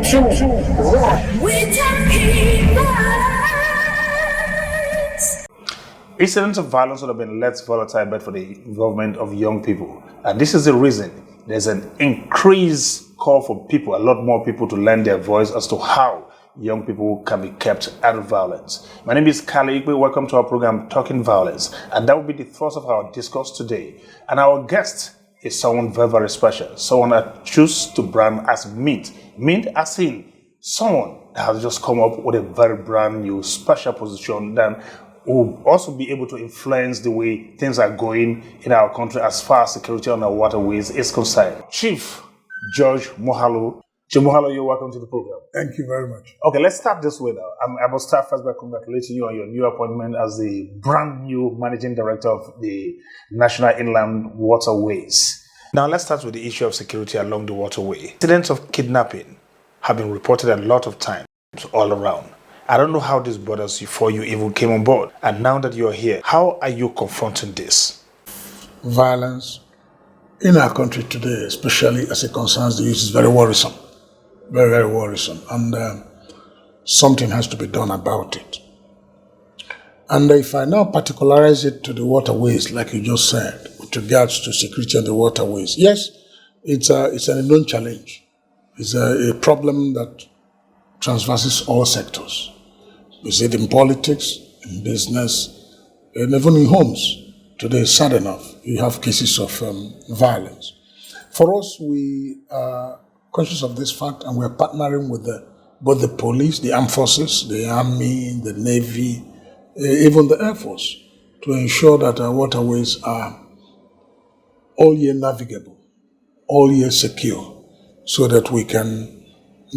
We talking violence. We talking violence. Incidents of violence would have been less volatile but for the involvement of young people. And this is the reason there's an increased call for people, a lot more people to lend their voice as to how young people can be kept out of violence. My name is Kali Igwe. Welcome to our program, Talking Violence. And that will be the thrust of our discourse today. And our guest is someone very, very special. Someone I choose to brand as Mint. Mint as in someone that has just come up with a very brand new special position that will also be able to influence the way things are going in our country as far as security on our waterways is concerned. Chief George Moghalu. Chief Moghalu, you're welcome to the program. Thank you very much. Okay, let's start this way now. I must start first by congratulating you on your new appointment as the brand new Managing Director of the National Inland Waterways. Now, let's start with the issue of security along the waterway. Incidents of kidnapping have been reported a lot of times all around. I don't know how this bothers you before you even came on board. And now that you're here, how are you confronting this? Violence in our country today, especially as it concerns the youth, is very worrisome. Very, very worrisome. And something has to be done about it. And if I now particularize it to the waterways, like you just said, with regards to security on the waterways, yes, it's an unknown challenge. It's a problem that transverses all sectors. You see it in politics, in business, and even in homes. Today, sad enough, you have cases of violence. For us, we are conscious of this fact, and we're partnering with both the police, the armed forces, the army, the navy, even the air force, to ensure that our waterways are all year navigable, all year secure, so that we can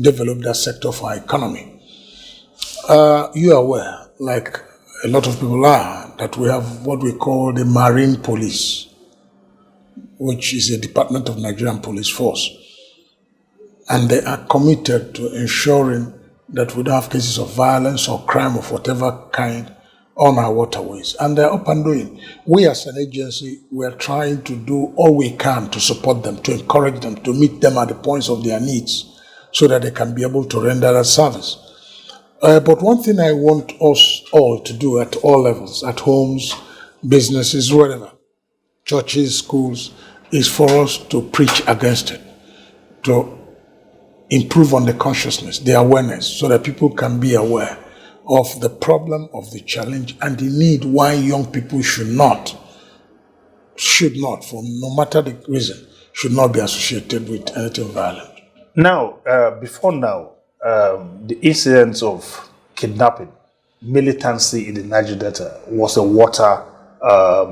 develop that sector for our economy. You are aware, like a lot of people are, that we have what we call the Marine Police, which is a department of Nigerian Police Force. And they are committed to ensuring that we don't have cases of violence or crime of whatever kind on our waterways. And they're up and doing. We as an agency, we're trying to do all we can to support them, to encourage them, to meet them at the points of their needs so that they can be able to render that service. But one thing I want us all to do at all levels, at homes, businesses, wherever, churches, schools, is for us to preach against it, to improve on the consciousness, the awareness, so that people can be aware of the problem, of the challenge, and the need why young people should not, for no matter the reason, should not be associated with anything violent. Now, before now, the incidents of kidnapping, militancy in the Niger Delta was a water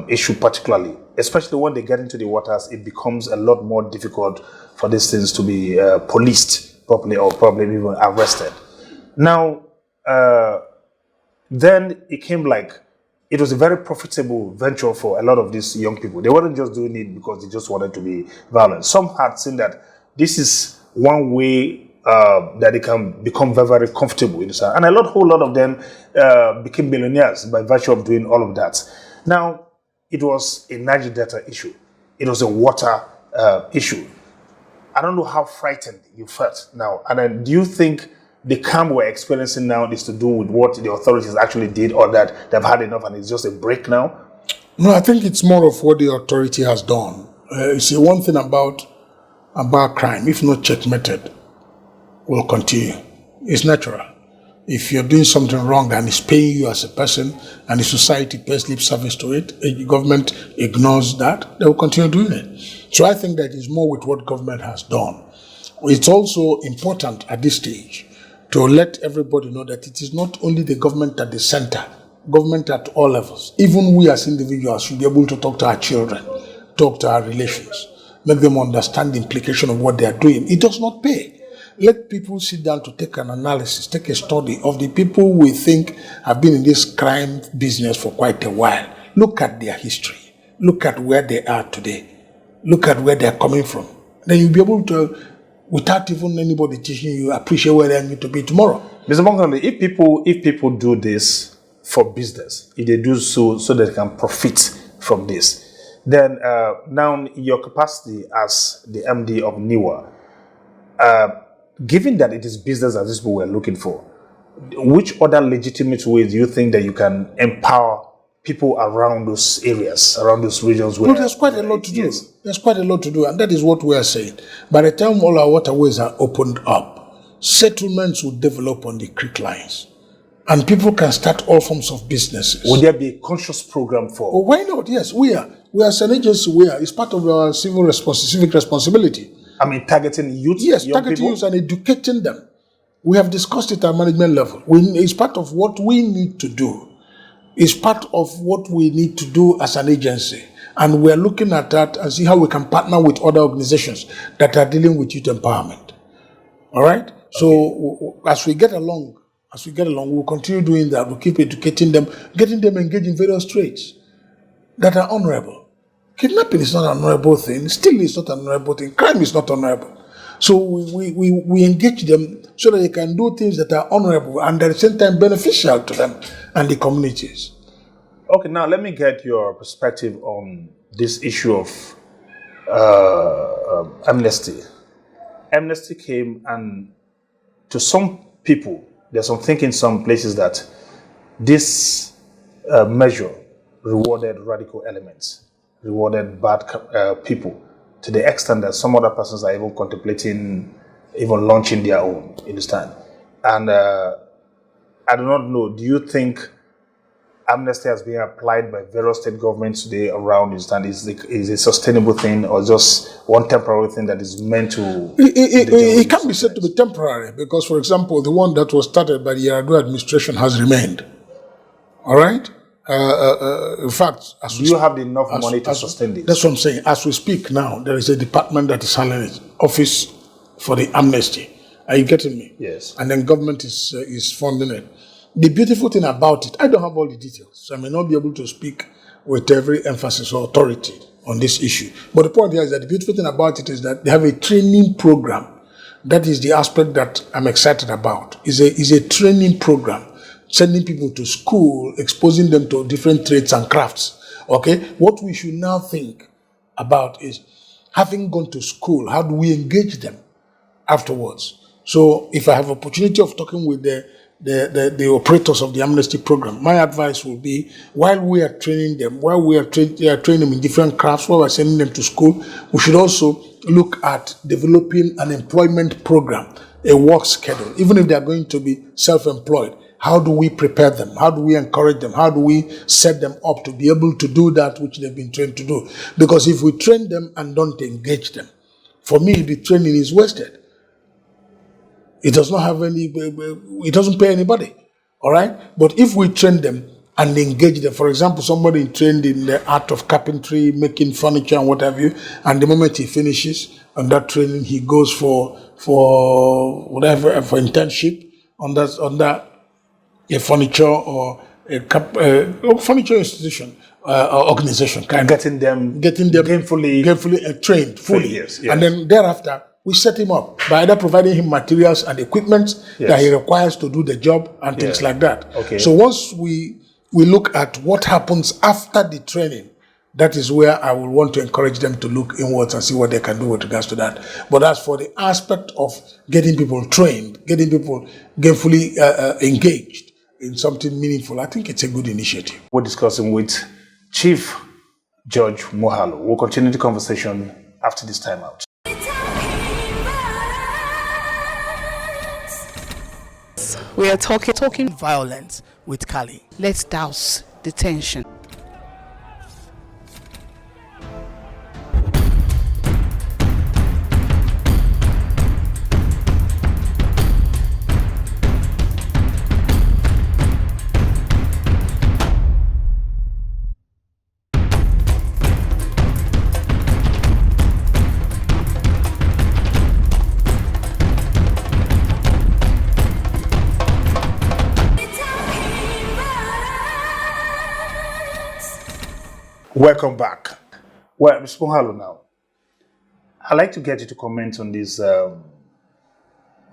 issue particularly. Especially when they get into the waters, it becomes a lot more difficult for these things to be policed properly or probably even arrested. Now, then it came like it was a very profitable venture for a lot of these young people. They weren't just doing it because they just wanted to be violent. Some had seen that this is one way that they can become very, very comfortable in this. And a whole lot of them became millionaires by virtue of doing all of that. Now, it was a Niger Delta issue. It was a water issue. I don't know how frightened you felt now. And then do you think the calm we're experiencing now is to do with what the authorities actually did, or that they've had enough and it's just a break now? No, I think it's more of what the authority has done. You see, one thing about crime, if not checkmated, will continue. It's natural. If you're doing something wrong and it's paying you as a person and the society pays lip service to it, the government ignores that, they will continue doing it. So I think that is more with what government has done. It's also important at this stage to let everybody know that it is not only the government at the center, government at all levels. Even we as individuals should be able to talk to our children, talk to our relations, make them understand the implication of what they are doing. It does not pay. Let people sit down to take an analysis, take a study of the people we think have been in this crime business for quite a while. Look at their history. Look at where they are today. Look at where they are coming from. Then you'll be able to, without even anybody teaching you, appreciate where they are going to be tomorrow. Mr. Moghalu, if people do this for business, if they do so they can profit from this, then now in your capacity as the MD of NIWA, given that it is business as this people were looking for, which other legitimate ways do you think that you can empower people around those areas, around those regions? Where There's quite a lot to do. There's quite a lot to do, and that is what we are saying. By the time all our waterways are opened up, settlements will develop on the creek lines, and people can start all forms of businesses. Would there be a conscious program for? Oh, why not? Yes, we are. We are as an agency. We are. It's part of our civic responsibility. I mean, targeting youth. Yes, young targeting people? youth and educating them. We have discussed it at management level. It's part of what we need to do. It's part of what we need to do as an agency. And we're looking at that and see how we can partner with other organizations that are dealing with youth empowerment. All right? So as we get along, we'll continue doing that. We'll keep educating them, getting them engaged in various trades that are honorable. Kidnapping is not an honorable thing. Stealing is not an honorable thing. Crime is not honorable. So we engage them so that they can do things that are honorable and at the same time beneficial to them and the communities. Okay, now let me get your perspective on this issue of amnesty. Amnesty came, and to some people, there's some thinking in some places that this measure rewarded radical elements, rewarded bad people, to the extent that some other persons are even contemplating even launching their own, you understand? And I do not know, do you think amnesty has been applied by various state governments today around, you understand? Is a sustainable thing or just one temporary thing that is meant to... It can be said to be temporary because, for example, the one that was started by the Yar'Adua administration has remained. All right? In fact, do you have enough money to sustain this? That's what I'm saying. As we speak now, there is a department that is handling it, Office for the Amnesty. Are you getting me? Yes. And then government is funding it. The beautiful thing about it, I don't have all the details, so I may not be able to speak with every emphasis or authority on this issue. But the point here is that the beautiful thing about it is that they have a training program. That is the aspect that I'm excited about. Is a training program, sending people to school, exposing them to different trades and crafts. Okay? What we should now think about is, having gone to school, how do we engage them afterwards? So if I have opportunity of talking with the operators of the amnesty program, my advice will be, while we are training them, while we are training them in different crafts, while we're sending them to school, we should also look at developing an employment program, a work schedule. Even if they are going to be self-employed, how do we prepare them? How do we encourage them? How do we set them up to be able to do that which they've been trained to do? Because if we train them and don't engage them, for me, the training is wasted. It does not have any, it doesn't pay anybody, all right? But if we train them and engage them, for example, somebody trained in the art of carpentry, making furniture and what have you, and the moment he finishes on that training, he goes for whatever, for internship on that a furniture or a furniture institution, organization, getting them gainfully trained fully, yes. And then thereafter we set him up by either providing him materials and equipment that he requires to do the job and things like that. Okay. So once we look at what happens after the training, that is where I will want to encourage them to look inwards and see what they can do with regards to that. But as for the aspect of getting people trained, getting people gainfully engaged in something meaningful, I think it's a good initiative. We're discussing with Chief Judge Moghalu. We'll continue the conversation after this time out. We are talking violence with Kali. Let's douse the tension. Welcome back. Well, Mr. Moghalu now, I'd like to get you to comment on this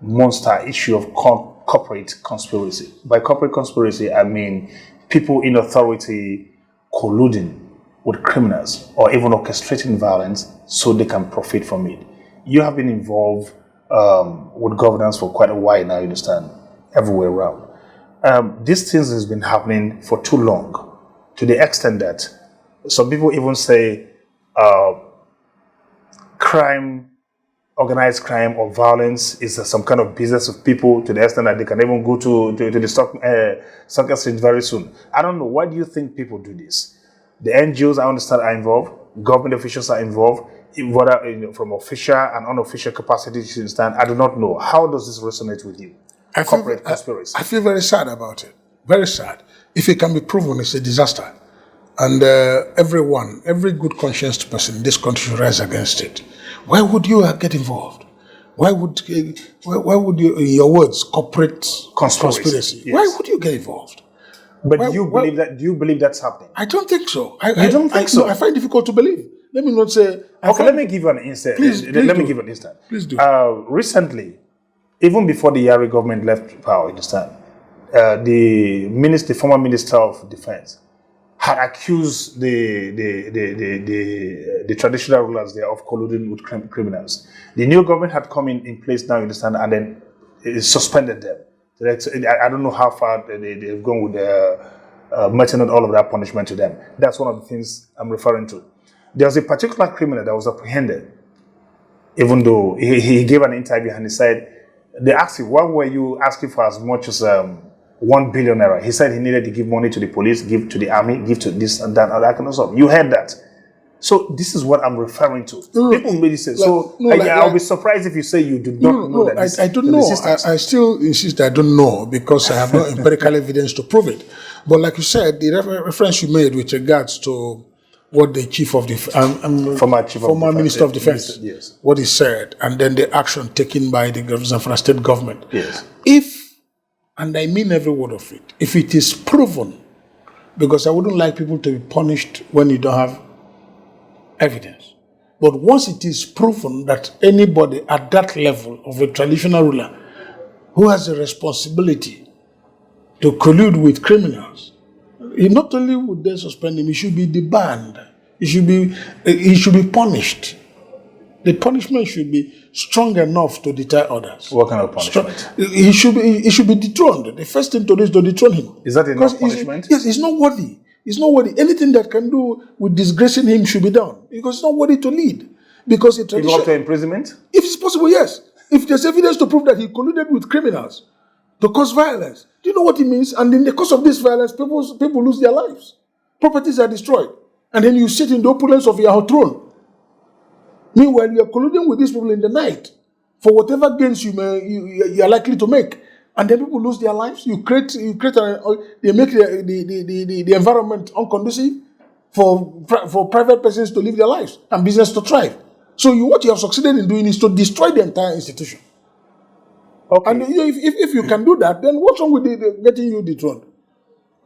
monster issue of corporate conspiracy. By corporate conspiracy, I mean people in authority colluding with criminals or even orchestrating violence so they can profit from it. You have been involved with governance for quite a while now, you understand, everywhere around. These things has been happening for too long, to the extent that some people even say crime, organized crime or violence is some kind of business of people, to the extent that they can even go to the stock exchange very soon. I don't know. Why do you think people do this? The NGOs, I understand, are involved. Government officials are involved, whether from official and unofficial capacity. You understand? I do not know. How does this resonate with you? Corporate conspiracy. I feel very sad about it. Very sad. If it can be proven, it's a disaster. And every good conscienced person in this country should rise against it. Why would you get involved? Why would you, in your words, corporate conspiracy? Yes. Why would you get involved? But do you believe that's happening? I don't think so. You don't think so? No, I find it difficult to believe. Let me not say. Let me give you an instance. Let me give an instance. Please do. Recently, even before the Yari government left power, you understand, the former Minister of Defense had accused the traditional rulers there of colluding with criminals. The new government had come in place now, you understand, and then it suspended them. I don't know how far they've gone with meting out all of that punishment to them. That's one of the things I'm referring to. There was a particular criminal that was apprehended, even though he gave an interview and he said, they asked him, why were you asking for as much as 1 billion naira? He said he needed to give money to the police, give to the army, give to this and that and that kind of stuff. You heard that. So this is what I'm referring to. People really say, I'll be surprised if you say you do not know that. I don't know. I still insist I don't know because I have no empirical evidence to prove it. But like you said, the reference you made with regards to what the chief of the former minister of defense, yes, what he said, and then the action taken by the Zamfara state government. Yes. And I mean every word of it, if it is proven, because I wouldn't like people to be punished when you don't have evidence. But once it is proven that anybody at that level of a traditional ruler who has a responsibility to collude with criminals, not only would they suspend him, he should be debarred. He should be punished. The punishment should be strong enough to deter others. What kind of punishment? He should be dethroned. The first thing to do is to dethrone him. Is that enough punishment? Yes, it's not worthy. It's not worthy. Anything that can do with disgracing him should be done. Because it's not worthy to lead. Because it Even up to imprisonment? If it's possible, yes. If there's evidence to prove that he colluded with criminals to cause violence, do you know what it means? And in the course of this violence, people lose their lives. Properties are destroyed. And then you sit in the opulence of your throne. Meanwhile, you are colluding with these people in the night for whatever gains you are likely to make. And then people lose their lives. They make the environment unconducive for private persons to live their lives and business to thrive. So what you have succeeded in doing is to destroy the entire institution. Okay. And if you can do that, then what's wrong with getting you dethroned?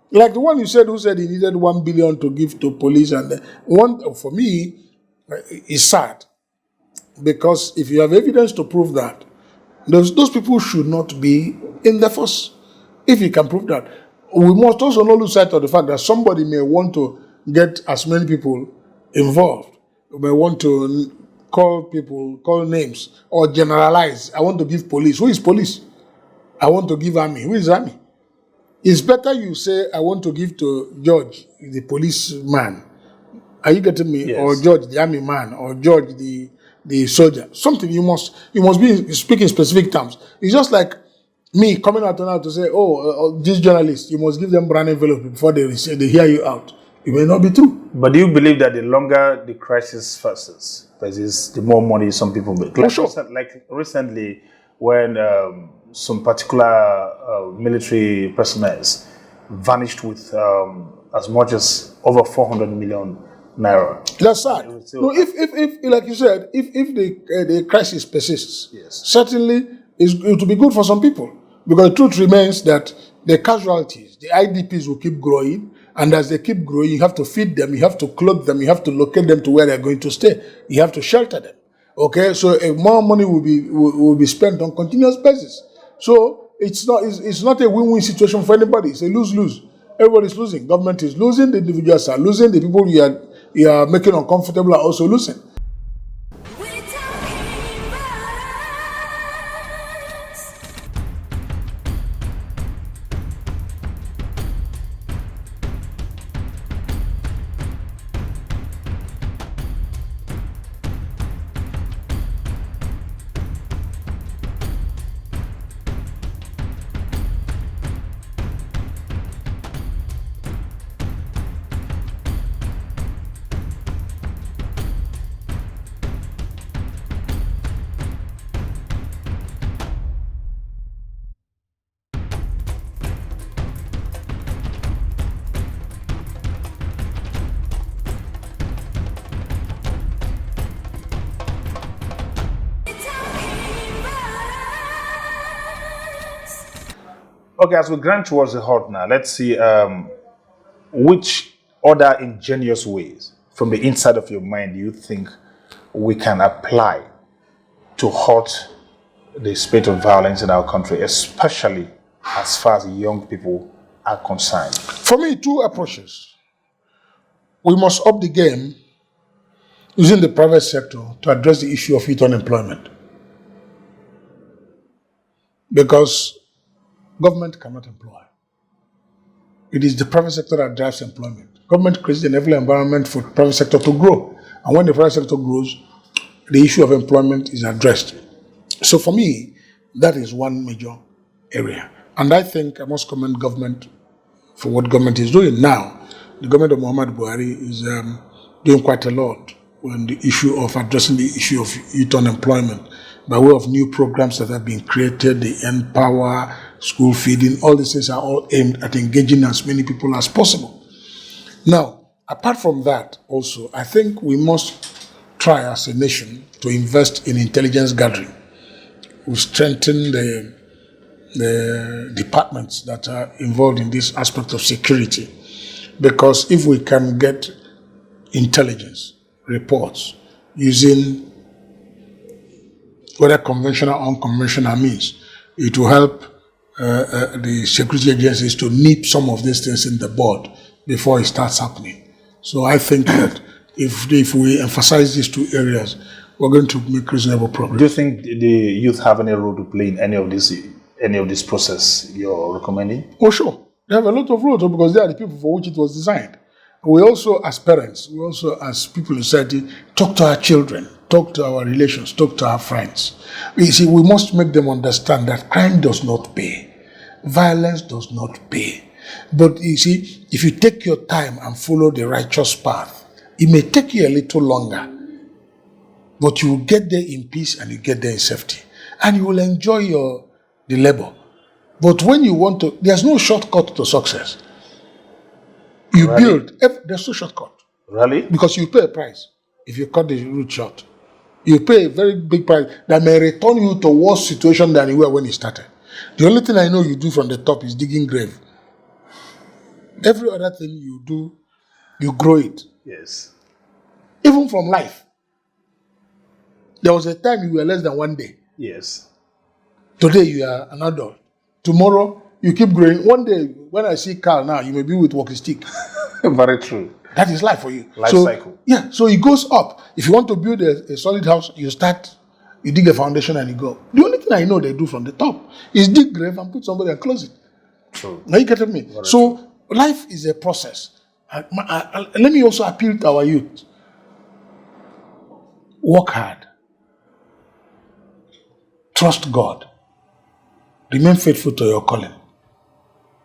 Like the one you said, who said he needed 1 billion to give to police, and one for me is sad, because if you have evidence to prove that, those people should not be in the force. If you can prove that, we must also not lose sight of the fact that somebody may want to get as many people involved, may want to call names, or generalize. I want to give police. Who is police? I want to give army. Who is army? It's better you say, I want to give to George, the policeman. Are you getting me? Yes. Or George, the army man, or George, the soldier. Something you must be speaking specific terms. It's just like Me coming out now to say, these journalists, you must give them brown envelope before they hear you out. It may not be true. But do you believe that the longer the crisis persists, the more money some people make? Like, sure. Like recently, when some particular military personnel vanished with as much as over 400 million naira. That's sad. No, if like you said, if the crisis persists, Yes. certainly it will be good for some people, because the truth remains that the casualties, the IDPs will keep growing, and as they keep growing, you have to feed them, you have to clothe them, you have to locate them to where they're going to stay, you have to shelter them. Okay, so more money will be spent on continuous basis. So it's not a win-win situation for anybody. It's a lose-lose. Everybody's losing. Government is losing. The individuals are losing. The people you are making uncomfortable are also losing. We're talking violence. Okay, as we grind towards the halt now, let's see which other ingenious ways from the inside of your mind do you think we can apply to halt the spate of violence in our country, especially as far as young people are concerned? For me, two approaches. We must up the game using the private sector to address the issue of youth unemployment. Because government cannot employ. It is the private sector that drives employment. Government creates an enabling environment for the private sector to grow. And when the private sector grows, the issue of employment is addressed. So for me, that is one major area. And I think I must commend government for what government is doing now. The government of Muhammad Buhari is doing quite a lot on the issue of addressing the issue of youth unemployment by way of new programs that have been created, the Empower, school feeding, all these things are all aimed at engaging as many people as possible. Now, apart from that also, I think we must try as a nation to invest in intelligence gathering. We strengthen the departments that are involved in this aspect of security. Because if we can get intelligence reports using whether conventional or unconventional means, it will help the security agencies to nip some of these things in the bud before it starts happening. So I think that if we emphasize these two areas, we're going to make reasonable progress. Do you think the youth have any role to play in any of this process you're recommending? Oh, sure. They have a lot of roles because they are the people for which it was designed. We also, as parents, we also, as people in society, talk to our children, talk to our relations, talk to our friends. You see, we must make them understand that crime does not pay. Violence does not pay. But you see, if you take your time and follow the righteous path, it may take you a little longer, but you will get there in peace and you get there in safety. And you will enjoy the labor. But when you want to, there's no shortcut to success. You build, there's no shortcut. Really? Because you pay a price if you cut the route short. You pay a very big price that may return you to a worse situation than you were when you started. The only thing I know you do from the top is digging grave. Every other thing you do, you grow it. Yes. Even from life. There was a time you were less than 1 day. Yes. Today you are an adult. Tomorrow you keep growing. One day, when I see Carl now, you may be with walking stick. Very true. That is life for you. Life cycle. Yeah, so it goes up. If you want to build a solid house, you dig a foundation and you go. The only thing I know they do from the top is dig grave and put somebody and close it. True. Now you getting me? Very So true. life is a process. Let me also appeal to our youth. Work hard. Trust God. Remain faithful to your calling.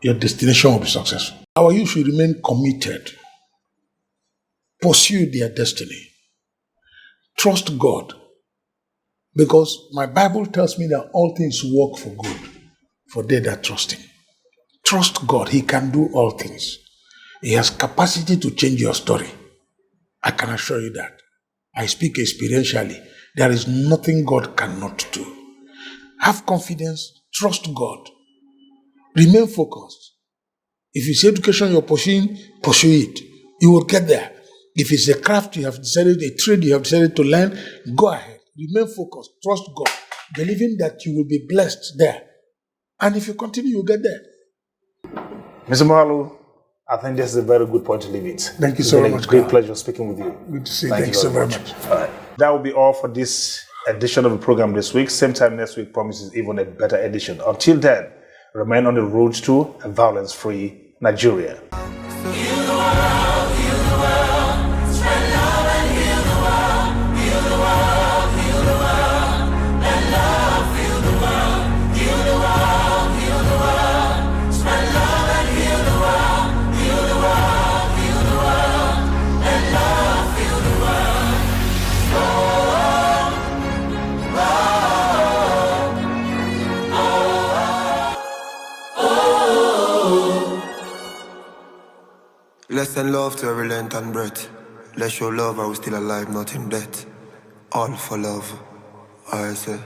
Your destination will be successful. Our youth should remain committed. Pursue their destiny. Trust God. Because my Bible tells me that all things work for good for they that trust Him. Trust God. He can do all things. He has capacity to change your story. I can assure you that. I speak experientially. There is nothing God cannot do. Have confidence. Trust God. Remain focused. If it's education you're pursuing, pursue it. You will get there. If it's a craft you have decided, a trade you have decided to learn, go ahead. Remain focused. Trust God. Believing that you will be blessed there. And if you continue, you'll get there. Mr. Moghalu, I think this is a very good point to leave it. Thank you so much. It's been a great pleasure speaking with you. Good to see you. Thank you so very much. All right. That will be all for this edition of the program this week. Same time next week promises even a better edition. Until then, remain on the road to a violence-free Nigeria. Let's send love to every length and breath. Let's show love while we're still alive, not in death. All for love, I say.